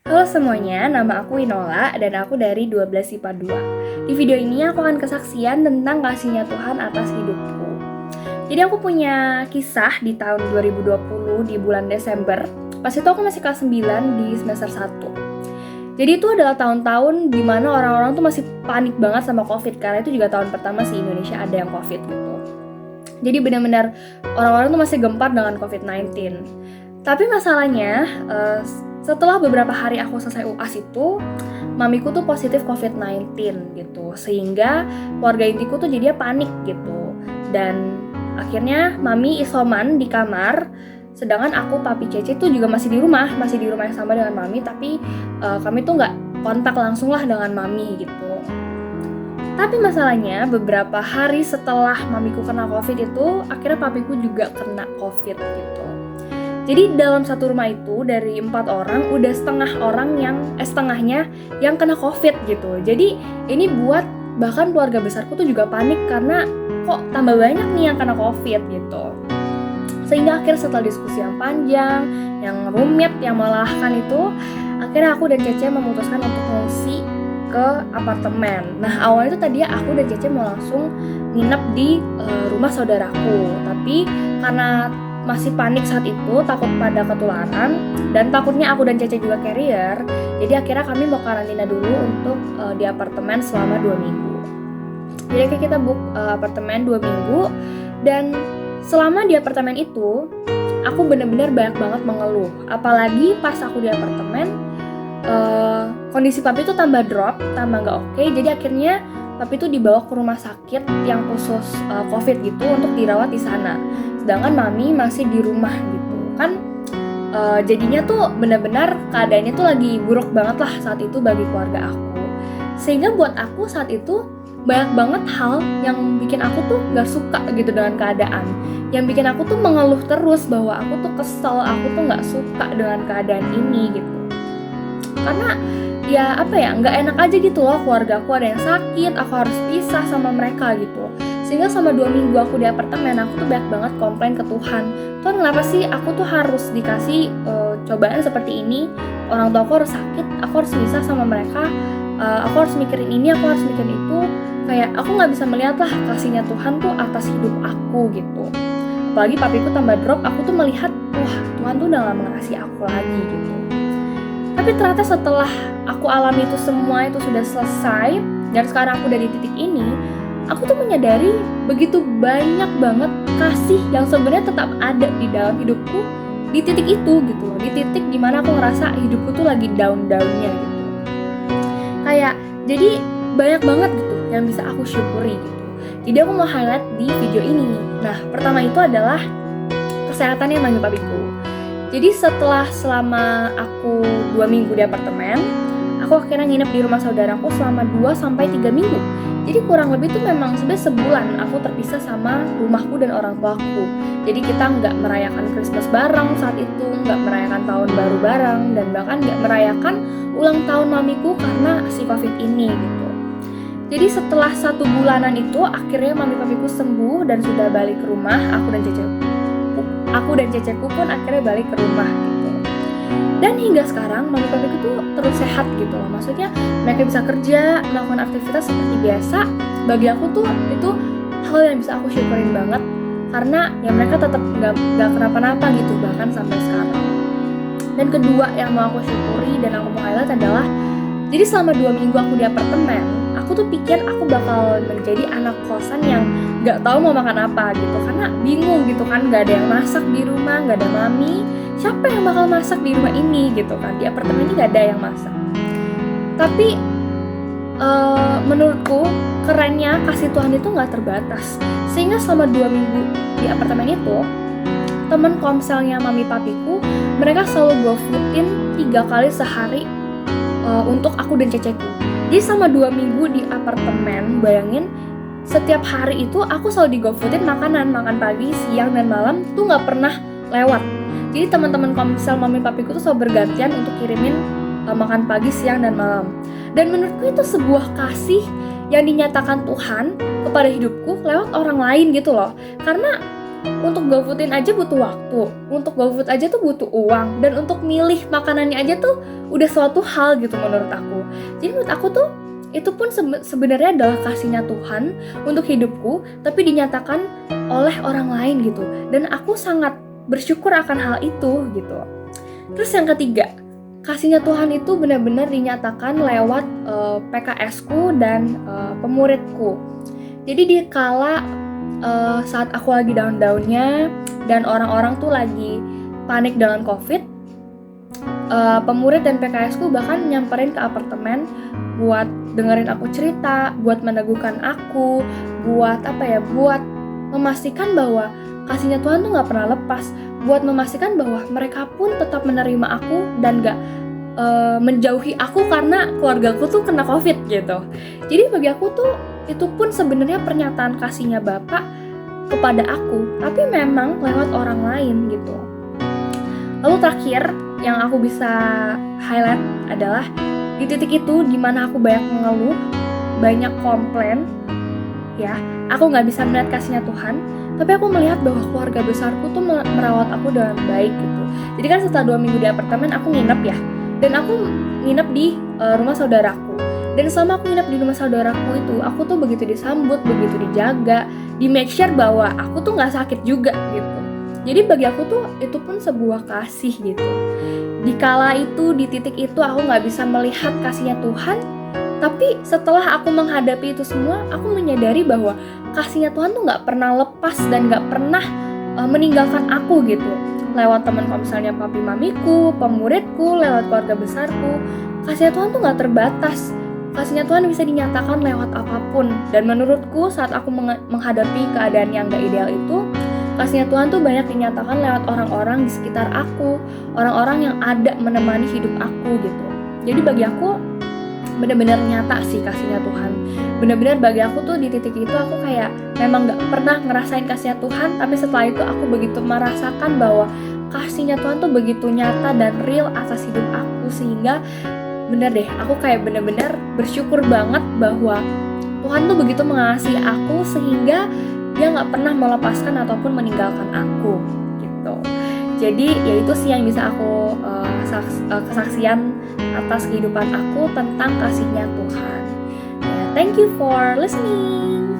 Halo semuanya, nama aku Inola dan aku dari 12 IPA 2. Di video ini aku akan kesaksian tentang kasihnya Tuhan atas hidupku. Jadi aku punya kisah di tahun 2020 di bulan Desember. Pas itu aku masih kelas 9 di semester 1. Jadi itu adalah tahun-tahun dimana orang-orang tuh masih panik banget sama COVID, karena itu juga tahun pertama sih Indonesia ada yang COVID gitu. Jadi benar-benar orang-orang tuh masih gempar dengan COVID-19. Tapi masalahnya, setelah beberapa hari aku selesai UAS itu, mamiku tuh positif COVID-19 gitu. Sehingga keluarga intiku tuh jadinya panik gitu. Dan akhirnya mami isoman di kamar, sedangkan aku, papi, Cece tuh juga masih di rumah yang sama dengan mami, tapi kami tuh nggak kontak langsung lah dengan mami gitu. Tapi masalahnya beberapa hari setelah mamiku kena COVID itu, akhirnya papiku juga kena COVID gitu. Jadi dalam satu rumah itu dari 4 orang udah setengahnya yang kena COVID gitu. Jadi ini buat bahkan keluarga besarku tuh juga panik karena kok tambah banyak nih yang kena COVID gitu. Sehingga akhirnya setelah diskusi yang panjang, yang rumit, yang melelahkan itu, akhirnya aku dan Cece memutuskan untuk mengungsi ke apartemen. Nah awalnya itu tadi aku dan Cece mau langsung nginep di rumah saudaraku, tapi karena masih panik saat itu, takut pada ketularan, dan takutnya aku dan Cece juga carrier, jadi akhirnya kami mau karantina dulu untuk di apartemen selama 2 minggu. Jadi akhirnya kita book apartemen 2 minggu, dan selama di apartemen itu aku benar-benar banyak banget mengeluh. Apalagi pas aku di apartemen, kondisi papi tuh tambah drop, tambah gak oke. Jadi akhirnya papi tuh dibawa ke rumah sakit yang khusus COVID gitu untuk dirawat di sana. Sedangkan mami masih di rumah gitu kan. Jadinya tuh benar-benar keadaannya tuh lagi buruk banget lah saat itu bagi keluarga aku. Sehingga buat aku saat itu banyak banget hal yang bikin aku tuh gak suka gitu dengan keadaan. Yang bikin aku tuh mengeluh terus bahwa aku tuh kesel, aku tuh gak suka dengan keadaan ini gitu. Karena ya apa ya, nggak enak aja gitu loh, keluarga aku ada yang sakit, aku harus pisah sama mereka gitu. Sehingga selama 2 minggu aku di apartemen, aku tuh banyak banget komplain ke Tuhan. Tuhan, kenapa sih aku tuh harus dikasih cobaan seperti ini? Orang tua aku harus sakit, aku harus pisah sama mereka, aku harus mikirin ini, aku harus mikirin itu. Kayak aku nggak bisa melihat lah kasihnya Tuhan tuh atas hidup aku gitu. Apalagi papiku tambah drop, aku tuh melihat, wah Tuhan tuh udah gak mengasihi aku lagi gitu. Tapi ternyata setelah aku alami itu semua itu sudah selesai, dan sekarang aku udah di titik ini, aku tuh menyadari begitu banyak banget kasih yang sebenarnya tetap ada di dalam hidupku di titik itu gitu loh, di titik dimana aku ngerasa hidupku tuh lagi down-downnya gitu. Kayak jadi banyak banget gitu yang bisa aku syukuri gitu. Jadi aku mau highlight di video ini. Nah pertama itu adalah kesehatannya mami papiku. Jadi selama aku 2 minggu di apartemen, aku akhirnya nginep di rumah saudaraku selama 2-3 minggu. Jadi kurang lebih tuh memang sebenarnya sebulan aku terpisah sama rumahku dan orang tuaku. Jadi kita nggak merayakan Christmas bareng saat itu, nggak merayakan tahun baru bareng, dan bahkan nggak merayakan ulang tahun mamiku karena si COVID ini gitu. Jadi setelah 1 bulanan itu akhirnya mami papiku sembuh dan sudah balik ke rumah. Aku dan Ceceku pun akhirnya balik ke rumah gitu. Dan hingga sekarang mami papiku tuh terus sehat gitu loh. Maksudnya mereka bisa kerja, melakukan aktivitas seperti biasa. Bagi aku tuh itu hal yang bisa aku syukurin banget, karena ya mereka tetap gak kenapa-napa gitu bahkan sampai sekarang. Dan kedua yang mau aku syukuri dan aku mau highlight adalah, jadi selama 2 minggu aku di apartemen, aku tuh pikir aku bakal menjadi anak kosan yang gak tahu mau makan apa gitu, karena bingung gitu kan, gak ada yang masak di rumah, gak ada mami, siapa yang bakal masak di rumah ini gitu kan, di apartemen ini gak ada yang masak. Tapi menurutku kerennya kasih Tuhan itu gak terbatas, sehingga selama 2 minggu di apartemen itu, temen komselnya mami papiku, mereka selalu GoFoodin 3 kali sehari untuk aku dan Ceceku. Jadi selama 2 minggu di apartemen, bayangin setiap hari itu aku selalu di GoFoodin makan pagi, siang, dan malam tuh gak pernah lewat. Jadi teman-teman komsel mami papiku tuh selalu bergantian untuk kirimin makan pagi, siang, dan malam. Dan menurutku itu sebuah kasih yang dinyatakan Tuhan kepada hidupku lewat orang lain gitu loh. Karena untuk GoFoodin aja butuh waktu, untuk GoFood aja tuh butuh uang, dan untuk milih makanannya aja tuh udah suatu hal gitu menurut aku. Jadi menurut aku tuh itu pun sebenarnya adalah kasihnya Tuhan untuk hidupku, tapi dinyatakan oleh orang lain gitu. Dan aku sangat bersyukur akan hal itu gitu. Terus yang ketiga, kasihnya Tuhan itu benar-benar dinyatakan lewat PKS-ku dan pemuridku. Jadi di kala saat aku lagi down-downnya dan orang-orang tuh lagi panik dengan COVID, pemurid dan PKS-ku bahkan nyamperin ke apartemen buat dengerin aku cerita, buat meneguhkan aku, buat memastikan bahwa kasihnya Tuhan tuh gak pernah lepas, buat memastikan bahwa mereka pun tetap menerima aku dan gak menjauhi aku karena keluargaku tuh kena COVID gitu. Jadi bagi aku tuh itu pun sebenarnya pernyataan kasihnya Bapak kepada aku, tapi memang lewat orang lain gitu. Lalu terakhir yang aku bisa highlight adalah di titik itu dimana aku banyak mengeluh, banyak komplain, ya, aku nggak bisa melihat kasihnya Tuhan, tapi aku melihat bahwa keluarga besarku tuh merawat aku dengan baik gitu. Jadi kan setelah 2 minggu di apartemen aku nginep ya, dan aku nginep di rumah saudaraku. Dan selama aku nginep di rumah saudaraku itu, aku tuh begitu disambut, begitu dijaga, di make sure bahwa aku tuh nggak sakit juga gitu. Jadi bagi aku tuh itu pun sebuah kasih gitu. Di kala itu, di titik itu aku nggak bisa melihat kasihnya Tuhan, tapi setelah aku menghadapi itu semua, aku menyadari bahwa kasihnya Tuhan tuh nggak pernah lepas dan nggak pernah meninggalkan aku gitu. Lewat teman kalau misalnya papi mamiku, pemuridku, lewat keluarga besarku, kasihnya Tuhan tuh nggak terbatas. Kasihnya Tuhan bisa dinyatakan lewat apapun. Dan menurutku saat aku menghadapi keadaan yang gak ideal itu, kasihnya Tuhan tuh banyak dinyatakan lewat orang-orang di sekitar aku, orang-orang yang ada menemani hidup aku gitu. Jadi bagi aku benar-benar nyata sih kasihnya Tuhan. Benar-benar bagi aku tuh di titik itu aku kayak memang gak pernah ngerasain kasihnya Tuhan, tapi setelah itu aku begitu merasakan bahwa kasihnya Tuhan tuh begitu nyata dan real atas hidup aku, sehingga bener deh, aku kayak bener-bener bersyukur banget bahwa Tuhan tuh begitu mengasihi aku sehingga Dia gak pernah melepaskan ataupun meninggalkan aku gitu. Jadi ya itu sih yang bisa aku kesaksian atas kehidupan aku tentang kasihnya Tuhan. Thank you for listening.